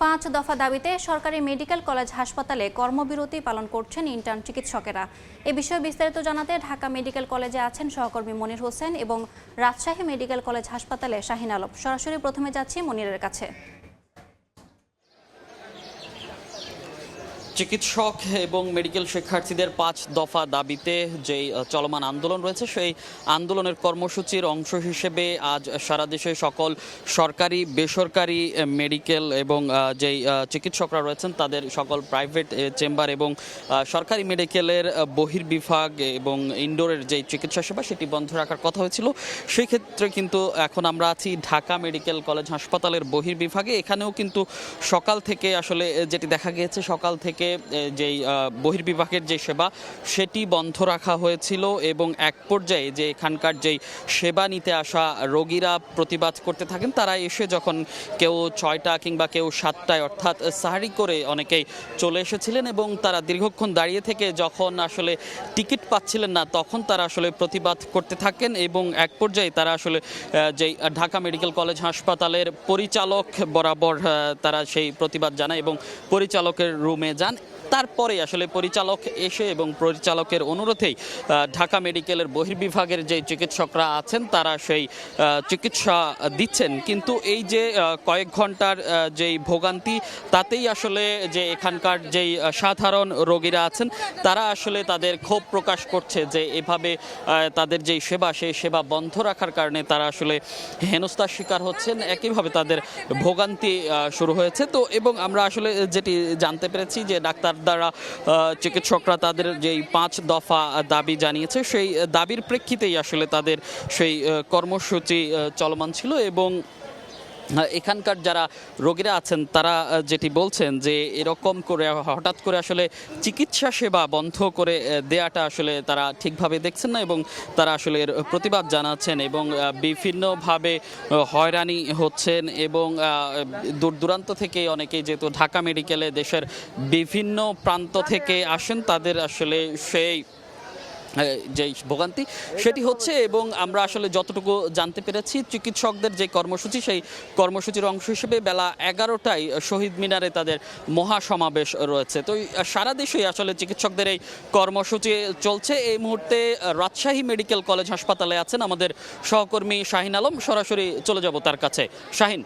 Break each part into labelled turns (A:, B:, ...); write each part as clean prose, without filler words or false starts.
A: 5 দফা দাবিতে সরকারি মেডিকেল কলেজ হাসপাতালে কর্মবিরতি পালন করছেন ইন্টার্ন চিকিৎসকেরা। এ বিষয়ে বিস্তারিত জানাতে ঢাকা মেডিকেল কলেজে আছেন সহকর্মী মনির হোসেন এবং রাজশাহী মেডিকেল কলেজ হাসপাতালে শাহিন আলম। সরাসরি প্রথমে যাচ্ছি মনিরের কাছে।
B: চিকিৎসক এবং মেডিকেল শিক্ষার্থীদের 5 দফা দাবিতে যেই চলমান আন্দোলন রয়েছে সেই আন্দোলনের কর্মসূচির অংশ হিসেবে আজ সারা দেশে সকল সরকারি বেসরকারি মেডিকেল এবং যেই চিকিৎসকরা রয়েছেন তাদের সকল প্রাইভেট চেম্বার এবং সরকারি মেডিকেলের বহির্বিভাগ এবং ইনডোরের যেই চিকিৎসা সেবা সেটি বন্ধ রাখার কথা হয়েছিল। সেই ক্ষেত্রে কিন্তু এখন আমরা আছি ঢাকা মেডিকেল কলেজ হাসপাতালের বহির্বিভাগে। এখানেও কিন্তু সকাল থেকে আসলে যেটি দেখা গিয়েছে, সকাল থেকে যেই বহির্বিভাগের যে সেবা সেটি বন্ধ রাখা হয়েছিল এবং এক পর্যায়ে যে এখানকার যেই সেবা নিতে আসা রোগীরা প্রতিবাদ করতে থাকেন, তারা এসে যখন কেউ 6টা কিংবা কেউ 7টায় অর্থাৎ সাহারি করে অনেকেই চলে এসেছিলেন এবং তারা দীর্ঘক্ষণ দাঁড়িয়ে থেকে যখন আসলে টিকিট পাচ্ছিলেন না তখন তারা আসলে প্রতিবাদ করতে থাকেন এবং এক পর্যায়ে তারা আসলে যেই ঢাকা মেডিকেল কলেজ হাসপাতালের পরিচালক বরাবর তারা সেই প্রতিবাদ জানায় এবং পরিচালকের রুমে যান। তারপরে আসলে পরিচালক এসে এবং পরিচালকের অনুরোধেই ঢাকা মেডিকেলের বহির্বিভাগের যে চিকিৎসকরা আছেন তারা সেই চিকিৎসা দিচ্ছেন। কিন্তু এই যে কয়েক ঘন্টার যেই ভোগান্তি, তাতেই আসলে যে এখানকার যেই সাধারণ রোগীরা আছেন তারা আসলে তাদের ক্ষোভ প্রকাশ করছে যে এভাবে তাদের যেই সেবা সেই সেবা বন্ধ রাখার কারণে তারা আসলে হেনস্থার শিকার হচ্ছেন, একইভাবে তাদের ভোগান্তি শুরু হয়েছে। তো এবং আমরা আসলে যেটি জানতে পেরেছি যে ডাক্তার দ্বারা চিকিৎসকরা তাদের যেই 5 দফা দাবি জানিয়েছে সেই দাবির প্রেক্ষিতেই আসলে তাদের সেই কর্মসূচি চলমান ছিল এবং এখানকার যারা রোগীরা আছেন তারা যেটি বলছেন যে এরকম করে হঠাৎ করে আসলে চিকিৎসা সেবা বন্ধ করে দেয়াটা আসলে তারা ঠিকভাবে দেখছেন না এবং তারা আসলে এর প্রতিবাদ জানাচ্ছেন এবং বিভিন্নভাবে হয়রানি হচ্ছেন এবং দূর দূরান্ত থেকে অনেকেই যেহেতু ঢাকা মেডিকেলে দেশের বিভিন্ন প্রান্ত থেকে আসেন তাদের আসলে সেই যে ভোগান্তি সেটি হচ্ছে। এবং আমরা আসলে যতটুকু জানতে পেরেছি চিকিৎসকদের যে কর্মসূচি সেই কর্মসূচির অংশ হিসেবে বেলা 11টায় শহীদ মিনারে তাদের মহাসমাবেশ রয়েছে। তো সারা দেশেই আসলে চিকিৎসকদের এই কর্মসূচি চলছে। এই মুহূর্তে রাজশাহী মেডিকেল কলেজ হাসপাতালে আছেন আমাদের সহকর্মী শাহিন আলম। সরাসরি চলে যাব তার কাছে। শাহিন,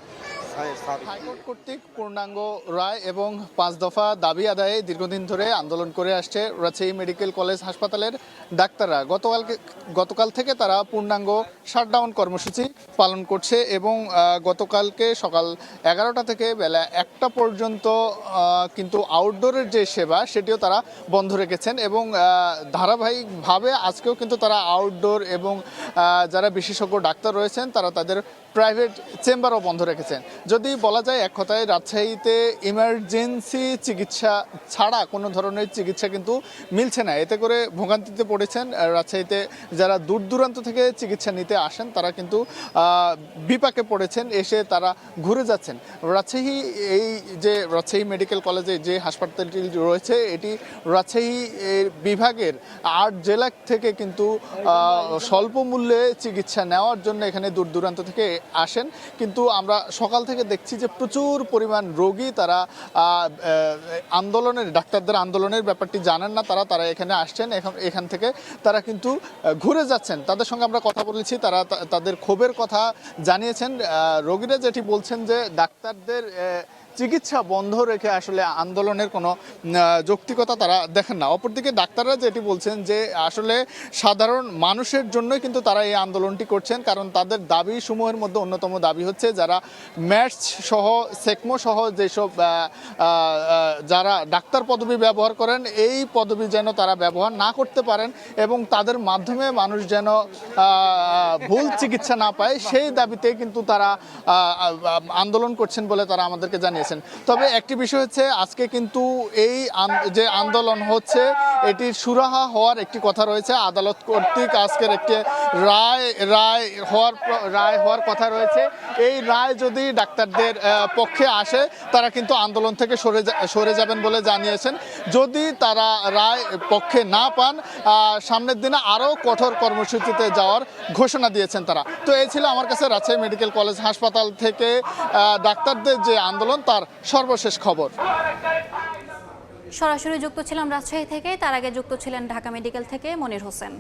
C: হাইকোর্ট কর্তৃক পূর্ণাঙ্গ রায় এবং 5 দফা দাবি আদায়ে দীর্ঘদিন ধরে আন্দোলন করে আসছে রাজশাহী মেডিকেল কলেজ হাসপাতালের ডাক্তাররা। গতকাল থেকে তারা পূর্ণাঙ্গ শাটডাউন কর্মসূচি পালন করছে এবং গতকালকে সকাল 11টা থেকে বেলা 1টা পর্যন্ত কিন্তু আউটডোরের যে সেবা সেটিও তারা বন্ধ রেখেছেন এবং ধারাবাহিকভাবে আজকেও কিন্তু তারা আউটডোর এবং যারা বিশেষজ্ঞ ডাক্তার রয়েছেন তারা তাদের প্রাইভেট চেম্বারও বন্ধ রেখেছেন। যদি বলা যায় এক কথায় রাজশাহীতে ইমার্জেন্সি চিকিৎসা ছাড়া কোনো ধরনের চিকিৎসা কিন্তু মিলছে না। এতে করে ভোগান্তিতে পড়েছেন রাজশাহীতে যারা দূর দূরান্ত থেকে চিকিৎসা নিতে আসেন তারা কিন্তু বিপাকে পড়েছেন, এসে তারা ঘুরে যাচ্ছেন। এই যে রাজশাহী মেডিকেল কলেজে যে হাসপাতালটি রয়েছে এটি রাজশাহী বিভাগের 8 জেলা থেকে কিন্তু স্বল্প মূল্যে চিকিৎসা নেওয়ার জন্য এখানে দূর দূরান্ত থেকে আসেন। কিন্তু আমরা সকাল থেকে দেখছি যে প্রচুর পরিমাণ রোগী তারা ডাক্তারদের আন্দোলনের ব্যাপারটি জানেন না, তারা এখানে আসছেন, এখান থেকে তারা কিন্তু ঘুরে যাচ্ছেন। তাদের সঙ্গে আমরা কথা বলেছি, তারা তাদের ক্ষোভের কথা জানিয়েছেন। রোগীরা যেটি বলছেন যে ডাক্তারদের চিকিৎসা বন্ধ রেখে আসলে আন্দোলনের কোনো যৌক্তিকতা তারা দেখেন না। অপরদিকে ডাক্তাররা যেটি বলছেন যে আসলে সাধারণ মানুষের জন্যই কিন্তু তারা এই আন্দোলনটি করছেন, কারণ তাদের দাবি সমূহের মধ্যে অন্যতম দাবি হচ্ছে যারা ম্যাটস সহ সেকমো সহ যেসব যারা ডাক্তার পদবি ব্যবহার করেন এই পদবি যেন তারা ব্যবহার না করতে পারেন এবং তাদের মাধ্যমে মানুষ যেন ভুল চিকিৎসা না পায়, সেই দাবিতে কিন্তু তারা আন্দোলন করছেন বলে তারা আমাদেরকে জানিয়েছেন। তবে একটি বিষয় হচ্ছে আজকে কিন্তু এই যে আন্দোলন হচ্ছে এটির সুরাহা হওয়ার একটি কথা রয়েছে। আদালত কর্তৃক আজকের একটি রায় হওয়ার কথা রয়েছে এই রায় যদি ডাক্তারদের পক্ষে আসে তারা কিন্তু আন্দোলন থেকে সরে যাবেন বলে জানিয়েছেন। যদি তারা রায় পক্ষে না পান সামনের দিনে আরও কঠোর কর্মসূচিতে যাওয়ার ঘোষণা দিয়েছেন তারা। তো এই ছিল আমার কাছে রাজশাহী মেডিকেল কলেজ হাসপাতাল থেকে ডাক্তারদের যে আন্দোলন তার সর্বশেষ খবর।
A: সরাসরি যুক্ত ছিলাম রাজশাহী থেকে, তার আগে যুক্ত ছিলেন ঢাকা মেডিকেল থেকে মনির হোসেন।